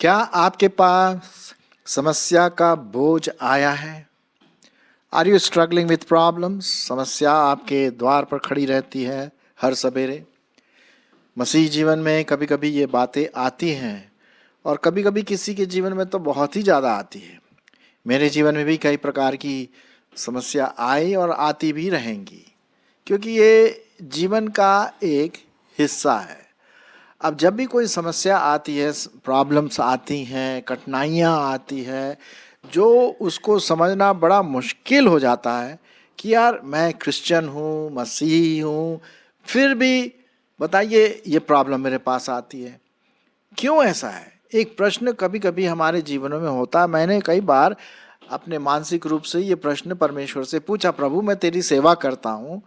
क्या आपके पास समस्या का बोझ आया है? Are you struggling with problems? समस्या आपके द्वार पर खड़ी रहती है हर सवेरे। मसीह जीवन में कभी कभी ये बातें आती हैं और कभी कभी किसी के जीवन में तो बहुत ही ज़्यादा आती है। मेरे जीवन में भी कई प्रकार की समस्या आई और आती भी रहेंगी, क्योंकि ये जीवन का एक हिस्सा है। अब जब भी कोई समस्या आती है, प्रॉब्लम्स आती हैं, कठिनाइयाँ आती हैं, जो उसको समझना बड़ा मुश्किल हो जाता है कि यार मैं क्रिश्चियन हूँ, मसीही हूँ, फिर भी बताइए ये प्रॉब्लम मेरे पास आती है, क्यों ऐसा है? एक प्रश्न कभी कभी हमारे जीवनों में होता है। मैंने कई बार अपने मानसिक रूप से ये प्रश्न परमेश्वर से पूछा, प्रभु मैं तेरी सेवा करता हूँ,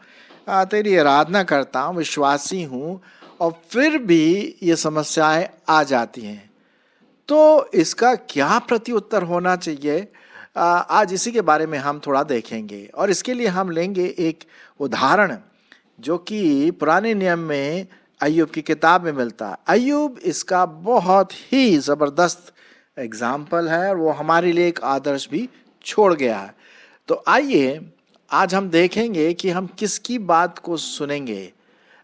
तेरी आराधना करता हूँ, विश्वासी हूँ, और फिर भी ये समस्याएं आ जाती हैं, तो इसका क्या प्रत्युत्तर होना चाहिए? आज इसी के बारे में हम थोड़ा देखेंगे और इसके लिए हम लेंगे एक उदाहरण जो कि पुराने नियम में अय्यूब की किताब में मिलता है। अय्यूब इसका बहुत ही ज़बरदस्त एग्जाम्पल है और वो हमारे लिए एक आदर्श भी छोड़ गया है। तो आइए आज हम देखेंगे कि हम किसकी बात को सुनेंगे,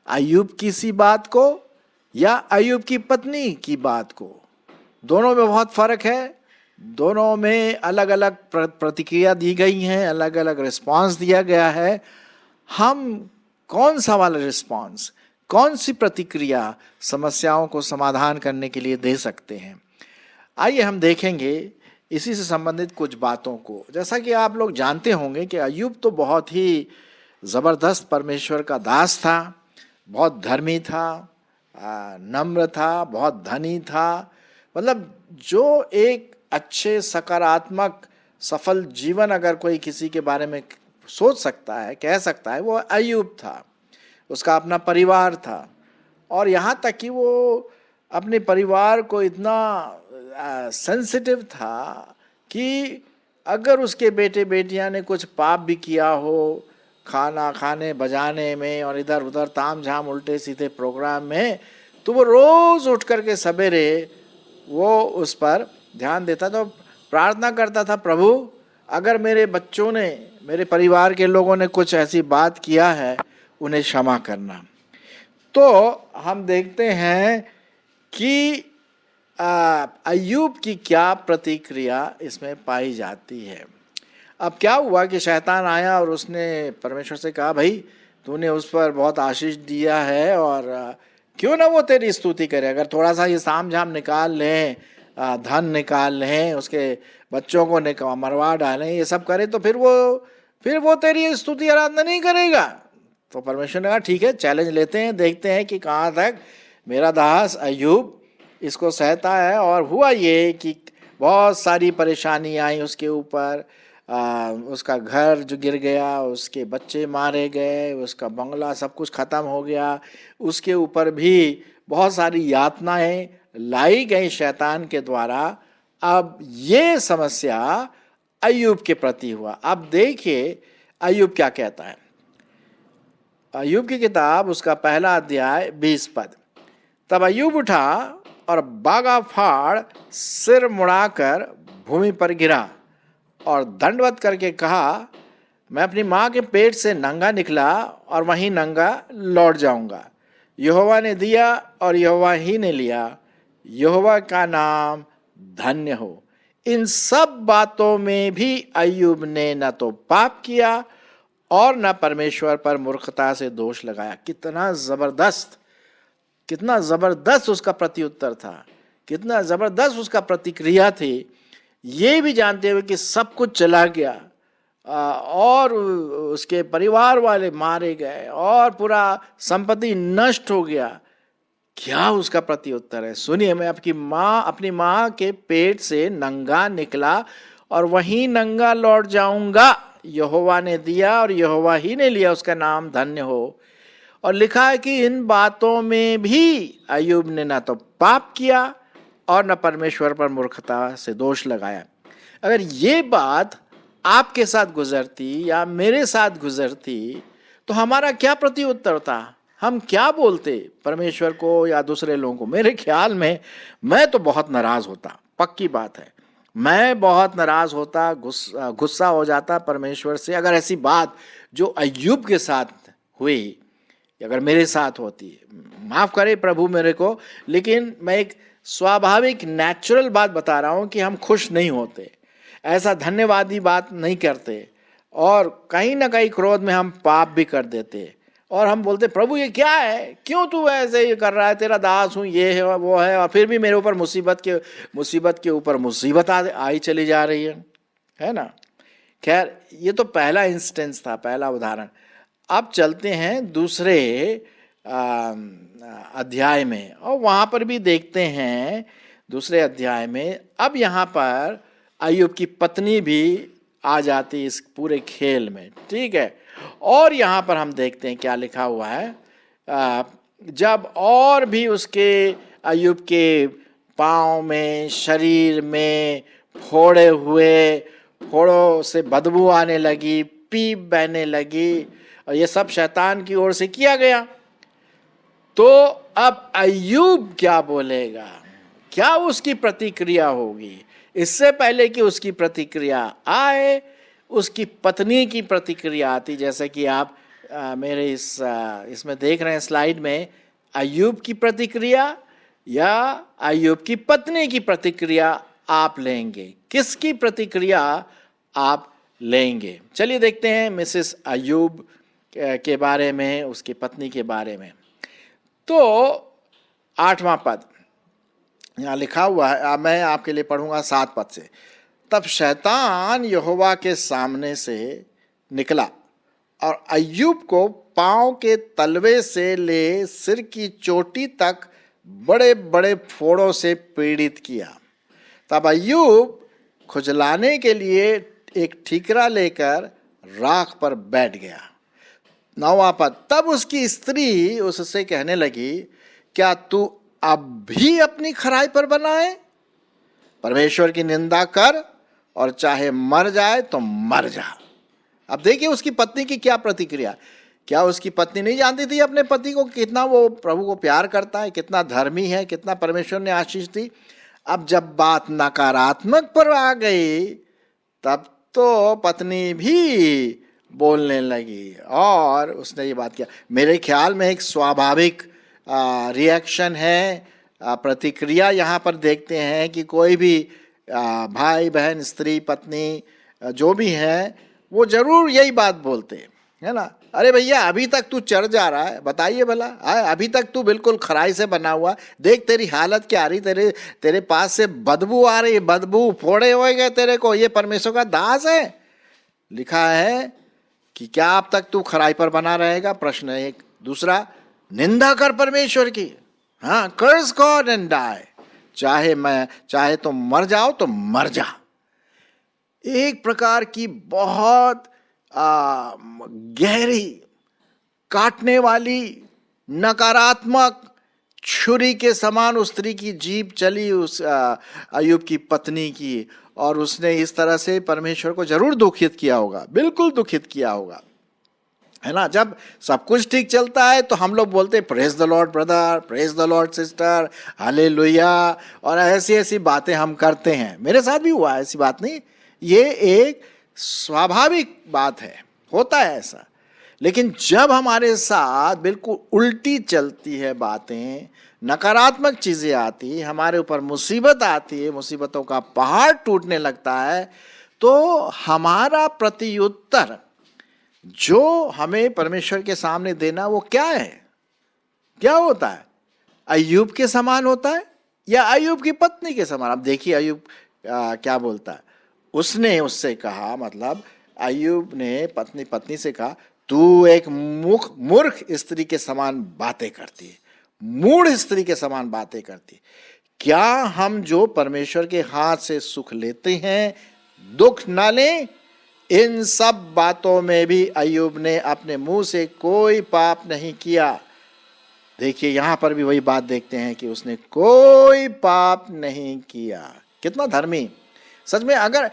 अय्यूब की सी बात को या अय्यूब की पत्नी की बात को। दोनों में बहुत फर्क है, दोनों में अलग अलग प्रतिक्रिया दी गई हैं, अलग अलग रिस्पांस दिया गया है। हम कौन सा वाला रिस्पांस, कौन सी प्रतिक्रिया समस्याओं को समाधान करने के लिए दे सकते हैं? आइए हम देखेंगे इसी से संबंधित कुछ बातों को। जैसा कि आप लोग जानते होंगे कि अय्यूब तो बहुत ही ज़बरदस्त परमेश्वर का दास था, बहुत धर्मी था, नम्र था, बहुत धनी था। मतलब जो एक अच्छे सकारात्मक सफल जीवन अगर कोई किसी के बारे में सोच सकता है, कह सकता है, वो अय्यूब था। उसका अपना परिवार था और यहाँ तक कि वो अपने परिवार को इतना सेंसिटिव था कि अगर उसके बेटे बेटियां ने कुछ पाप भी किया हो, खाना खाने बजाने में और इधर उधर ताम झाम उल्टे सीधे प्रोग्राम में, तो वो रोज उठ करके सवेरे वो उस पर ध्यान देता था, प्रार्थना करता था, प्रभु अगर मेरे बच्चों ने, मेरे परिवार के लोगों ने कुछ ऐसी बात किया है उन्हें क्षमा करना। तो हम देखते हैं कि अय्यूब की क्या प्रतिक्रिया इसमें पाई जाती है। अब क्या हुआ कि शैतान आया और उसने परमेश्वर से कहा, भाई तूने उस पर बहुत आशीष दिया है और क्यों ना वो तेरी स्तुति करे। अगर थोड़ा सा ये साम झाम निकाल लें, धन निकाल लें, उसके बच्चों को मरवा डालें, ये सब करे, तो फिर वो तेरी स्तुति आराधना नहीं करेगा। तो परमेश्वर ने कहा ठीक है, चैलेंज लेते हैं, देखते हैं कि कहाँ तक मेरा दास अय्यूब इसको सहता है। और हुआ ये कि बहुत सारी परेशानी आई उसके ऊपर। उसका घर जो गिर गया, उसके बच्चे मारे गए, उसका बंगला सब कुछ खत्म हो गया। उसके ऊपर भी बहुत सारी यातनाएं लाई गई शैतान के द्वारा। अब ये समस्या अय्यूब के प्रति हुआ। अब देखिए अय्यूब क्या कहता है। अय्यूब की किताब उसका पहला अध्याय 20 पद। तब अय्यूब उठा और बागा फाड़ सिर मुड़ाकर भूमि पर गिरा और दंडवत करके कहा, मैं अपनी माँ के पेट से नंगा निकला और वहीं नंगा लौट जाऊंगा। यहोवा ने दिया और यहोवा ही ने लिया, यहोवा का नाम धन्य हो। इन सब बातों में भी अय्यूब ने न तो पाप किया और न परमेश्वर पर मूर्खता से दोष लगाया। कितना जबरदस्त उसका प्रत्युत्तर था, कितना जबरदस्त उसका प्रतिक्रिया थी। ये भी जानते हुए कि सब कुछ चला गया और उसके परिवार वाले मारे गए और पूरा संपत्ति नष्ट हो गया, क्या उसका प्रत्युत्तर है? सुनिए, मैं अपनी माँ के पेट से नंगा निकला और वहीं नंगा लौट जाऊंगा। यहोवा ने दिया और यहोवा ही ने लिया, उसका नाम धन्य हो। और लिखा है कि इन बातों में भी अय्यूब ने ना तो पाप किया और न परमेश्वर पर मूर्खता से दोष लगाया। अगर ये बात आपके साथ गुजरती या मेरे साथ गुजरती तो हमारा क्या प्रत्युत्तर था? हम क्या बोलते परमेश्वर को या दूसरे लोगों को। मेरे ख्याल में मैं तो बहुत नाराज होता, पक्की बात है, मैं बहुत नाराज होता, गुस्सा हो जाता परमेश्वर से अगर ऐसी बात जो अय्यूब के साथ हुई अगर मेरे साथ होती। माफ करे प्रभु मेरे को, लेकिन मैं एक स्वाभाविक नेचुरल बात बता रहा हूं कि हम खुश नहीं होते, ऐसा धन्यवादी बात नहीं करते, और कहीं ना कहीं क्रोध में हम पाप भी कर देते और हम बोलते प्रभु ये क्या है, क्यों तू ऐसे ये कर रहा है, तेरा दास हूँ, ये है वो है, और फिर भी मेरे ऊपर मुसीबत के ऊपर मुसीबत आई चली जा रही है ना। खैर ये तो पहला इंस्टेंस था, पहला उदाहरण। अब चलते हैं दूसरे अध्याय में और वहां पर भी देखते हैं दूसरे अध्याय में। अब यहाँ पर अय्यूब की पत्नी भी आ जाती इस पूरे खेल में, ठीक है। और यहाँ पर हम देखते हैं क्या लिखा हुआ है, जब और भी उसके अय्यूब के पाँव में, शरीर में फोड़े हुए, फोड़ों से बदबू आने लगी, पीप बहने लगी, और ये सब शैतान की ओर से किया गया। तो अब अय्यूब क्या बोलेगा, क्या उसकी प्रतिक्रिया होगी? इससे पहले कि उसकी प्रतिक्रिया आए, उसकी पत्नी की प्रतिक्रिया आती। जैसे कि आप मेरे इसमें देख रहे हैं स्लाइड में, अय्यूब की प्रतिक्रिया या अय्यूब की पत्नी की प्रतिक्रिया आप लेंगे, किसकी प्रतिक्रिया आप लेंगे? चलिए देखते हैं मिसेस अय्यूब के बारे में, उसकी पत्नी के बारे में। तो 8वां पद यहाँ लिखा हुआ है, मैं आपके लिए पढ़ूंगा 7 पद से। तब शैतान यहोवा के सामने से निकला और अय्यूब को पांव के तलवे से ले सिर की चोटी तक बड़े बड़े फोड़ों से पीड़ित किया। तब अय्यूब खुजलाने के लिए एक ठीकरा लेकर राख पर बैठ गया। 9वां पद, तब उसकी स्त्री उससे कहने लगी, क्या तू अब भी अपनी खराई पर बना है? परमेश्वर की निंदा कर और चाहे मर जाए तो मर जा। अब देखिए उसकी पत्नी की क्या प्रतिक्रिया। क्या उसकी पत्नी नहीं जानती थी अपने पति को, कितना वो प्रभु को प्यार करता है, कितना धर्मी है, कितना परमेश्वर ने आशीष दी? अब जब बात नकारात्मक पर आ गई तब तो पत्नी भी बोलने लगी और उसने ये बात किया। मेरे ख्याल में एक स्वाभाविक रिएक्शन है, प्रतिक्रिया यहाँ पर देखते हैं कि कोई भी भाई बहन, स्त्री, पत्नी जो भी है वो जरूर यही बात बोलते हैं, है ना। अरे भैया अभी तक तू चढ़ जा रहा है, बताइए भला, अभी तक तू बिल्कुल खराई से बना हुआ, देख तेरी हालत क्या आ रही, तेरे पास से बदबू आ रही, बदबू, फोड़े हो गए तेरे को, ये परमेश्वर का दास है। लिखा है कि क्या अब तक तू खराई पर बना रहेगा? प्रश्न एक। दूसरा, निंदा कर परमेश्वर की, हाँ, कर्स गॉड एंड डाई, चाहे तो मर जाओ तो मर जा। एक प्रकार की बहुत गहरी, काटने वाली, नकारात्मक छुरी के समान उस स्त्री की जीभ चली उस अय्यूब की पत्नी की, और उसने इस तरह से परमेश्वर को जरूर दुखित किया होगा, बिल्कुल दुखित किया होगा, है ना। जब सब कुछ ठीक चलता है तो हम लोग बोलते हैं praise the Lord brother, praise the Lord sister, hallelujah, और ऐसी ऐसी बातें हम करते हैं। मेरे साथ भी हुआ, ऐसी बात नहीं, ये एक स्वाभाविक बात है, होता है ऐसा। लेकिन जब हमारे साथ बिल्कुल उल्टी चलती है बातें, नकारात्मक चीजें आती, हमारे ऊपर मुसीबत आती है, मुसीबतों का पहाड़ टूटने लगता है, तो हमारा प्रत्युत्तर जो हमें परमेश्वर के सामने देना वो क्या है, क्या होता है? अय्यूब के समान होता है या अय्यूब की पत्नी के समान? अब देखिए अय्यूब क्या बोलता है। उसने उससे कहा, मतलब अय्यूब ने पत्नी से कहा, तू एक मूर्ख स्त्री के समान बातें करती है, मूढ़ स्त्री के समान बातें करती है। क्या हम जो परमेश्वर के हाथ से सुख लेते हैं दुख ना लें? इन सब बातों में भी अय्यूब ने अपने मुंह से कोई पाप नहीं किया। देखिए यहां पर भी वही बात देखते हैं कि उसने कोई पाप नहीं किया। कितना धर्मी! सच में अगर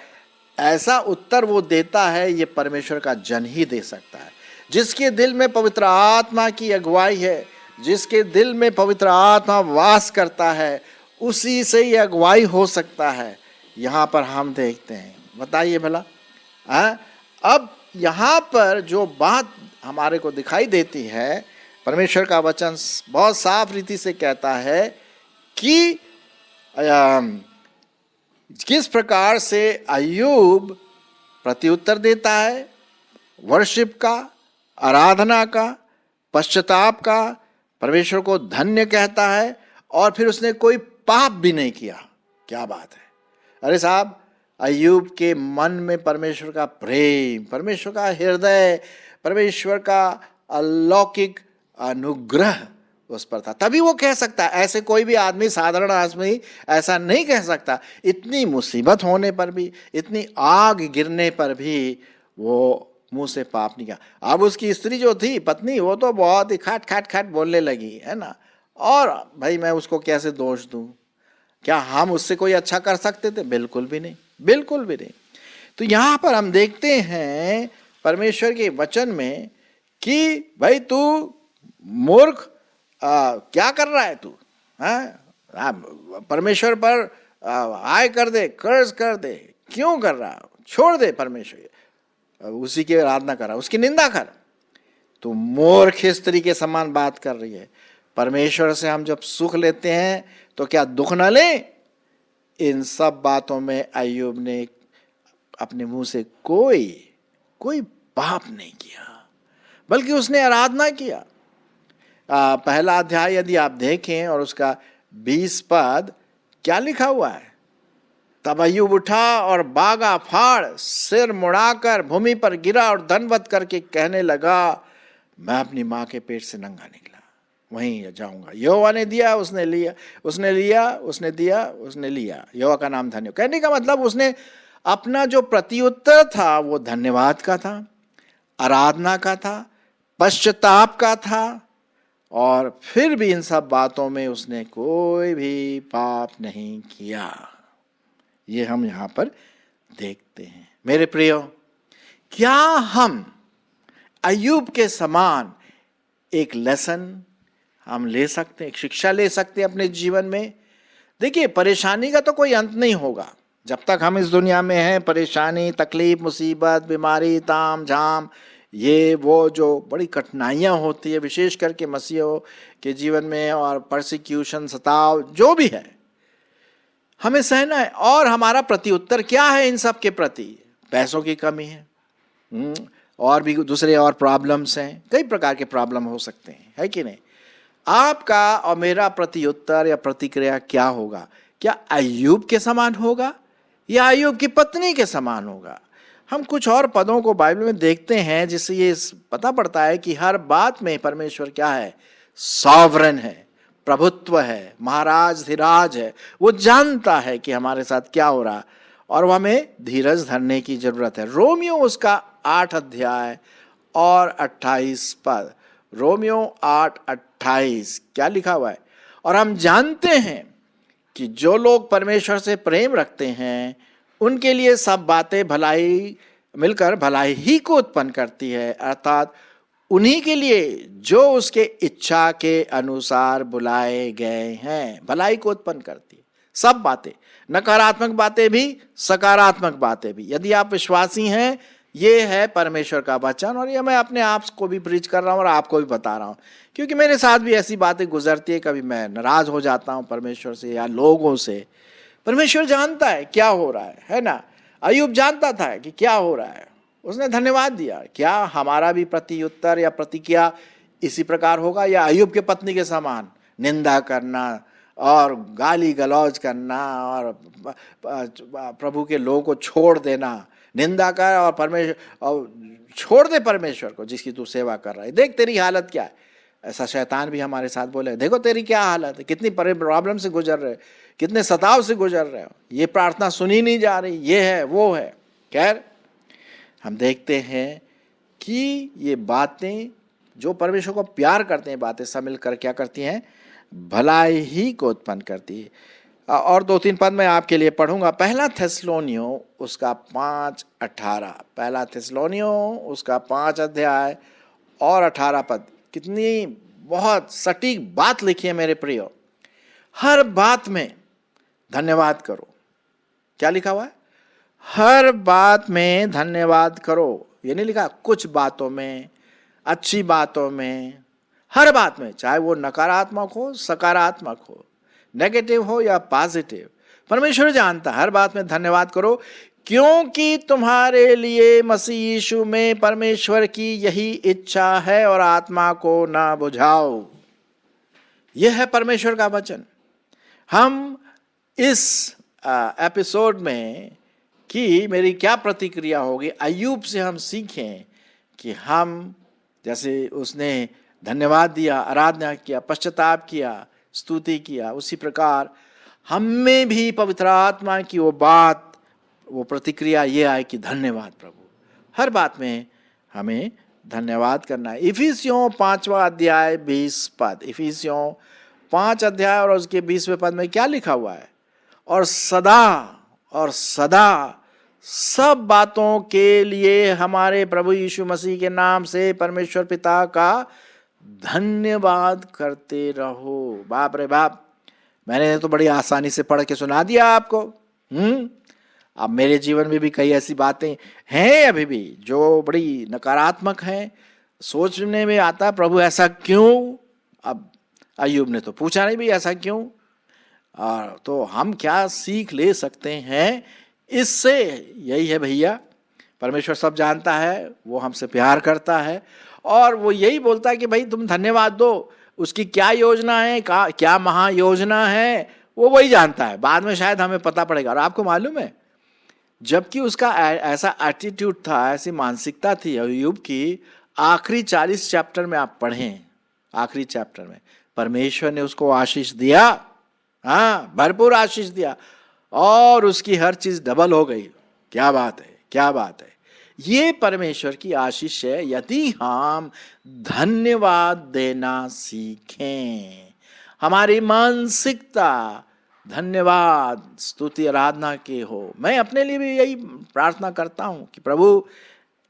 ऐसा उत्तर वो देता है, ये परमेश्वर का जन ही दे सकता है। जिसके दिल में पवित्र आत्मा की अगुवाई है, जिसके दिल में पवित्र आत्मा वास करता है, उसी से ये अगुवाई हो सकता है। यहाँ पर हम देखते हैं, बताइए भला। अब यहाँ पर जो बात हमारे को दिखाई देती है, परमेश्वर का वचन बहुत साफ रीति से कहता है कि किस प्रकार से अय्यूब प्रत्युत्तर देता है, वर्शिप का, आराधना का, पश्चाताप का, परमेश्वर को धन्य कहता है, और फिर उसने कोई पाप भी नहीं किया। क्या बात है। अरे साहब, अय्यूब के मन में परमेश्वर का प्रेम, परमेश्वर का हृदय, परमेश्वर का अलौकिक अनुग्रह उस पर था, तभी वो कह सकता है। ऐसे कोई भी आदमी, साधारण आदमी ऐसा नहीं कह सकता। इतनी मुसीबत होने पर भी, इतनी आग गिरने पर भी वो मुंह से पाप नहीं किया। अब उसकी स्त्री जो थी, पत्नी, वो तो बहुत ही खाट खाट खाट बोलने लगी, है ना। और भाई मैं उसको कैसे दोष दूं? क्या हम उससे कोई अच्छा कर सकते थे? बिल्कुल भी नहीं, बिल्कुल भी नहीं। तो यहाँ पर हम देखते हैं परमेश्वर के वचन में कि भाई तू मूर्ख, क्या कर रहा है तू? परमेश्वर पर आय कर दे, कर्ज कर दे, क्यों कर रहा? छोड़ दे परमेश्वर, उसी की आराधना कर रहा, उसकी निंदा कर। तो मूर्ख स्त्री के समान बात कर रही है। परमेश्वर से हम जब सुख लेते हैं तो क्या दुख न लें? इन सब बातों में अय्यूब ने अपने मुंह से कोई पाप नहीं किया, बल्कि उसने आराधना किया। पहला अध्याय यदि आप देखें और उसका 20 पद, क्या लिखा हुआ है? तब अय्यूब उठा और बागा फाड़, सिर मुड़ाकर भूमि पर गिरा और दंडवत करके कहने लगा, मैं अपनी माँ के पेट से नंगा निकला, वहीं जाऊंगा। यहोवा ने दिया, उसने लिया, उसने लिया, उसने दिया, उसने लिया। यहोवा का नाम धन्य। कहने का मतलब उसने अपना जो प्रत्युत्तर था वो धन्यवाद का था, आराधना का था, पश्चाताप का था, और फिर भी इन सब बातों में उसने कोई भी पाप नहीं किया। ये हम यहाँ पर देखते हैं। मेरे प्रियो, क्या हम अय्यूब के समान एक लेसन हम ले सकते हैं, एक शिक्षा ले सकते हैं अपने जीवन में? देखिए, परेशानी का तो कोई अंत नहीं होगा। जब तक हम इस दुनिया में हैं, परेशानी, तकलीफ, मुसीबत, बीमारी, ताम झाम, ये वो जो बड़ी कठिनाइयाँ होती है, विशेष करके मसीहों के जीवन में, और परसिक्यूशन, सताव, जो भी है, हमें सहना है। और हमारा प्रत्युत्तर क्या है इन सब के प्रति? पैसों की कमी है, और भी दूसरे और प्रॉब्लम्स हैं, कई प्रकार के प्रॉब्लम हो सकते हैं, है कि नहीं? आपका और मेरा प्रत्युत्तर या प्रतिक्रिया क्या होगा? क्या अय्यूब के समान होगा या अय्यूब की पत्नी के समान होगा? हम कुछ और पदों को बाइबल में देखते हैं जिससे ये पता पड़ता है कि हर बात में परमेश्वर क्या है? सॉवरेन है, प्रभुत्व है, महाराज धीराज है। वो जानता है कि हमारे साथ क्या हो रहा, और वो हमें धीरज धरने की जरूरत है। रोमियो उसका 8 अध्याय और 28 पद, रोमियो 8:28 क्या लिखा हुआ है? और हम जानते हैं कि जो लोग परमेश्वर से प्रेम रखते हैं उनके लिए सब बातें भलाई मिलकर भलाई ही को उत्पन्न करती है, अर्थात उन्हीं के लिए जो उसके इच्छा के अनुसार बुलाए गए हैं। भलाई को उत्पन्न करती है सब बातें, नकारात्मक बातें भी, सकारात्मक बातें भी। यदि आप विश्वासी हैं, ये है परमेश्वर का वचन, और ये मैं अपने आप को भी प्रीच कर रहा हूँ और आपको भी बता रहा हूँ, क्योंकि मेरे साथ भी ऐसी बातें गुजरती है। कभी मैं नाराज हो जाता हूँ परमेश्वर से या लोगों से। परमेश्वर जानता है क्या हो रहा है ना। अय्यूब जानता था कि क्या हो रहा है, उसने धन्यवाद दिया। क्या हमारा भी प्रत्युत्तर या प्रतिक्रिया इसी प्रकार होगा, या अय्यूब के पत्नी के समान निंदा करना और गाली गलौज करना और प्रभु के लोगों को छोड़ देना? निंदा कर और परमेश्वर, और छोड़ दे परमेश्वर को जिसकी तू सेवा कर रहा है। देख तेरी हालत क्या है। ऐसा शैतान भी हमारे साथ बोले, देखो तेरी क्या हालत है, कितनी प्रॉब्लम से गुजर रहे, कितने सताव से गुजर रहे हो, ये प्रार्थना सुनी नहीं जा रही, ये है वो है। खैर, हम देखते हैं कि ये बातें जो परमेश्वर को प्यार करते हैं, बातें सब मिलकर क्या करती हैं? भलाई ही को उत्पन्न करती है। और 2-3 पद मैं आपके लिए पढ़ूंगा। पहला थिस्सलुनीयों उसका 5:18, पहला थिस्सलुनीयों उसका 5 अध्याय और 18 पद, कितनी बहुत सटीक बात लिखी है मेरे प्रियो। हर बात में धन्यवाद करो। क्या लिखा हुआ है? हर बात में धन्यवाद करो। ये नहीं लिखा कुछ बातों में, अच्छी बातों में, हर बात में, चाहे वो नकारात्मक हो सकारात्मक हो, नेगेटिव हो या पॉजिटिव, परमेश्वर जानता है। हर बात में धन्यवाद करो, क्योंकि तुम्हारे लिए मसीह यीशु में परमेश्वर की यही इच्छा है, और आत्मा को ना बुझाओ। यह है परमेश्वर का वचन। हम इस एपिसोड में कि मेरी क्या प्रतिक्रिया होगी, अय्यूब से हम सीखें कि हम जैसे उसने धन्यवाद दिया, आराधना किया, पश्चाताप किया, स्तुति किया, उसी प्रकार हम में भी पवित्र आत्मा की वो बात, वो प्रतिक्रिया ये आए कि धन्यवाद प्रभु। हर बात में हमें धन्यवाद करना है। इफिसियों 5वां अध्याय 20 पद, इफिसियों 5 अध्याय और उसके 20वें पद में क्या लिखा हुआ है? और सदा सब बातों के लिए हमारे प्रभु यीशु मसीह के नाम से परमेश्वर पिता का धन्यवाद करते रहो। बाप रे बाप, मैंने तो बड़ी आसानी से पढ़ के सुना दिया आपको। अब मेरे जीवन में भी कई ऐसी बातें हैं अभी भी जो बड़ी नकारात्मक हैं, सोचने में आता प्रभु ऐसा क्यों। अब अय्यूब ने तो पूछा नहीं भी ऐसा क्यों, और तो हम क्या सीख ले सकते हैं इससे? यही है भैया, परमेश्वर सब जानता है, वो हमसे प्यार करता है, और वो यही बोलता है कि भाई तुम धन्यवाद दो। उसकी क्या योजना है, क्या महायोजना है, वो वही जानता है। बाद में शायद हमें पता पड़ेगा। और आपको मालूम है, जबकि उसका ऐसा एटीट्यूड था, ऐसी मानसिकता थी अय्यूब की, आखिरी 40 चैप्टर में आप पढ़ें, आखिरी चैप्टर में परमेश्वर ने उसको आशीष दिया। हाँ, भरपूर आशीष दिया, और उसकी हर चीज डबल हो गई। क्या बात है, क्या बात है। ये परमेश्वर की आशीष है यदि हम धन्यवाद देना सीखें। हमारी मानसिकता धन्यवाद, स्तुति, आराधना की हो। मैं अपने लिए भी यही प्रार्थना करता हूं कि प्रभु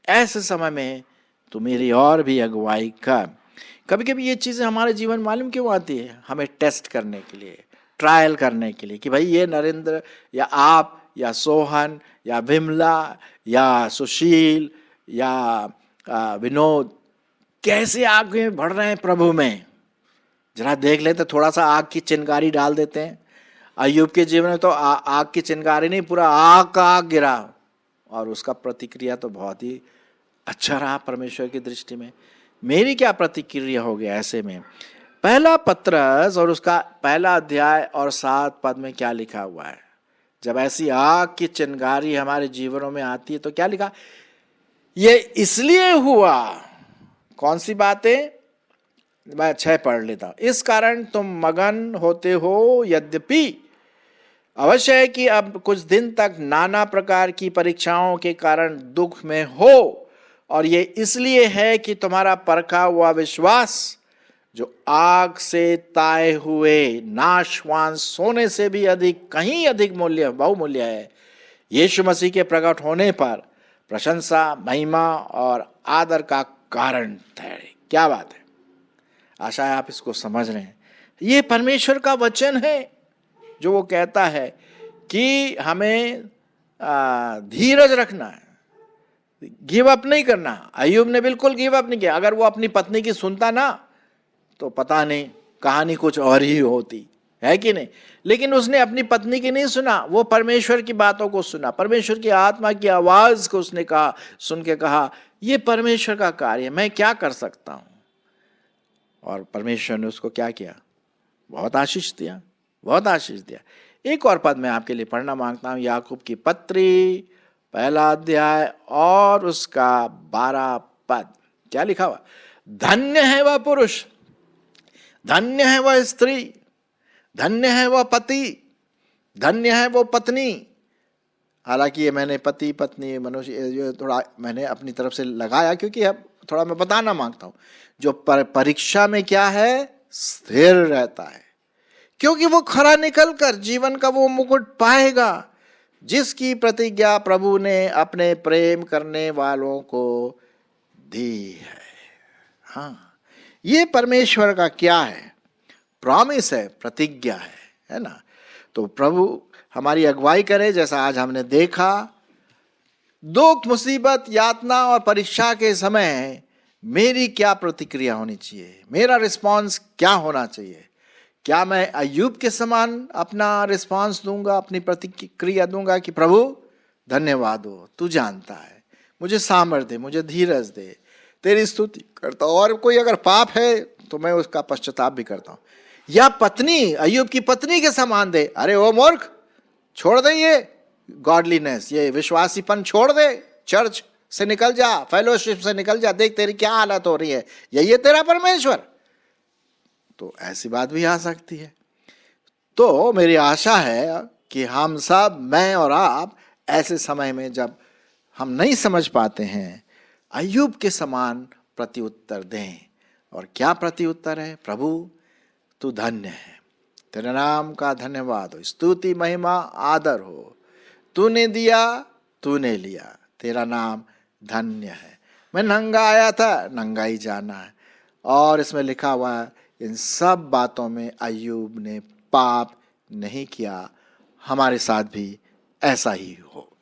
ऐसे समय में तू मेरी और भी अगुवाई कर। कभी कभी ये चीजें हमारे जीवन मालूम क्यों आती है? हमें टेस्ट करने के लिए, ट्रायल करने के लिए कि भाई ये नरेंद्र या आप या सोहन या विमला या सुशील या विनोद कैसे आगे बढ़ रहे हैं प्रभु में, जरा देख लेते। थोड़ा सा आग की चिंगारी डाल देते हैं। अय्यूब के जीवन में तो आग की चिंगारी नहीं, पूरा आग का आग गिरा, और उसका प्रतिक्रिया तो बहुत ही अच्छा रहा परमेश्वर की दृष्टि में। मेरी क्या प्रतिक्रिया हो गया ऐसे में? पहला पत्रस और उसका पहला अध्याय और 7 पद में क्या लिखा हुआ है? जब ऐसी आग की चिंगारी हमारे जीवनों में आती है तो क्या लिखा? ये इसलिए हुआ, कौन सी बातें? मैं 6 पढ़ लेता हूं। इस कारण तुम मगन होते हो, यद्यपि अवश्य है कि अब कुछ दिन तक नाना प्रकार की परीक्षाओं के कारण दुख में हो, और ये इसलिए है कि तुम्हारा परखा हुआ विश्वास, जो आग से ताए हुए नाशवान सोने से भी अधिक, कहीं अधिक मूल्य, बहुमूल्य है, यीशु मसीह के प्रकट होने पर प्रशंसा, महिमा और आदर का कारण ठहरे। क्या बात है! आशा है आप इसको समझ रहे हैं। ये परमेश्वर का वचन है जो वो कहता है कि हमें धीरज रखना है, गिव अप नहीं करना। अय्यूब ने बिल्कुल गिव अप नहीं किया। अगर वो अपनी पत्नी की सुनता ना तो पता नहीं कहानी कुछ और ही होती, है कि नहीं? लेकिन उसने अपनी पत्नी की नहीं सुना, वो परमेश्वर की बातों को सुना, परमेश्वर की आत्मा की आवाज को उसने कहा, सुन के कहा ये परमेश्वर का कार्य है, मैं क्या कर सकता हूं। और परमेश्वर ने उसको क्या किया? बहुत आशीष दिया, बहुत आशीष दिया। एक और पद मैं आपके लिए पढ़ना मांगता हूं, याकूब की पत्री पहला अध्याय और उसका 12 पद। क्या लिखा हुआ? धन्य है वह पुरुष, धन्य है वह स्त्री, धन्य है वह पति, धन्य है वो पत्नी। हालांकि ये मैंने पति पत्नी मनुष्य ये थोड़ा मैंने अपनी तरफ से लगाया, क्योंकि अब थोड़ा मैं बताना मांगता हूं। जो परीक्षा में क्या है? स्थिर रहता है, क्योंकि वो खरा निकलकर जीवन का वो मुकुट पाएगा जिसकी प्रतिज्ञा प्रभु ने अपने प्रेम करने वालों को दी है। हाँ, ये परमेश्वर का क्या है? प्रॉमिस है, प्रतिज्ञा है ना। तो प्रभु हमारी अगुवाई करे, जैसा आज हमने देखा, दुख, मुसीबत, यातना और परीक्षा के समय मेरी क्या प्रतिक्रिया होनी चाहिए, मेरा रिस्पॉन्स क्या होना चाहिए? क्या मैं अय्यूब के समान अपना रिस्पॉन्स दूंगा, अपनी प्रतिक्रिया दूंगा कि प्रभु धन्यवाद हो, तू जानता है, मुझे सामर्थ्य दे, मुझे धीरज दे, तेरी स्तुति करता हूं, और कोई अगर पाप है तो मैं उसका पश्चाताप भी करता हूं? या पत्नी, अय्यूब की पत्नी के समान दे, अरे ओ मूर्ख, छोड़ दे ये गॉडलीनेस, ये विश्वासीपन छोड़ दे, चर्च से निकल जा, फेलोशिप से निकल जा, देख तेरी क्या हालत हो रही है, यही है तेरा परमेश्वर? तो ऐसी बात भी आ सकती है। तो मेरी आशा है कि हम सब, मैं और आप, ऐसे समय में जब हम नहीं समझ पाते हैं, अय्यूब के समान प्रत्युत्तर दें। और क्या प्रत्युत्तर है? प्रभु तू धन्य है, तेरे नाम का धन्यवाद हो, स्तुति, महिमा, आदर हो, तूने दिया, तूने लिया, तेरा नाम धन्य है। मैं नंगा आया था, नंगा ही जाना है। और इसमें लिखा हुआ है, इन सब बातों में अय्यूब ने पाप नहीं किया। हमारे साथ भी ऐसा ही हो।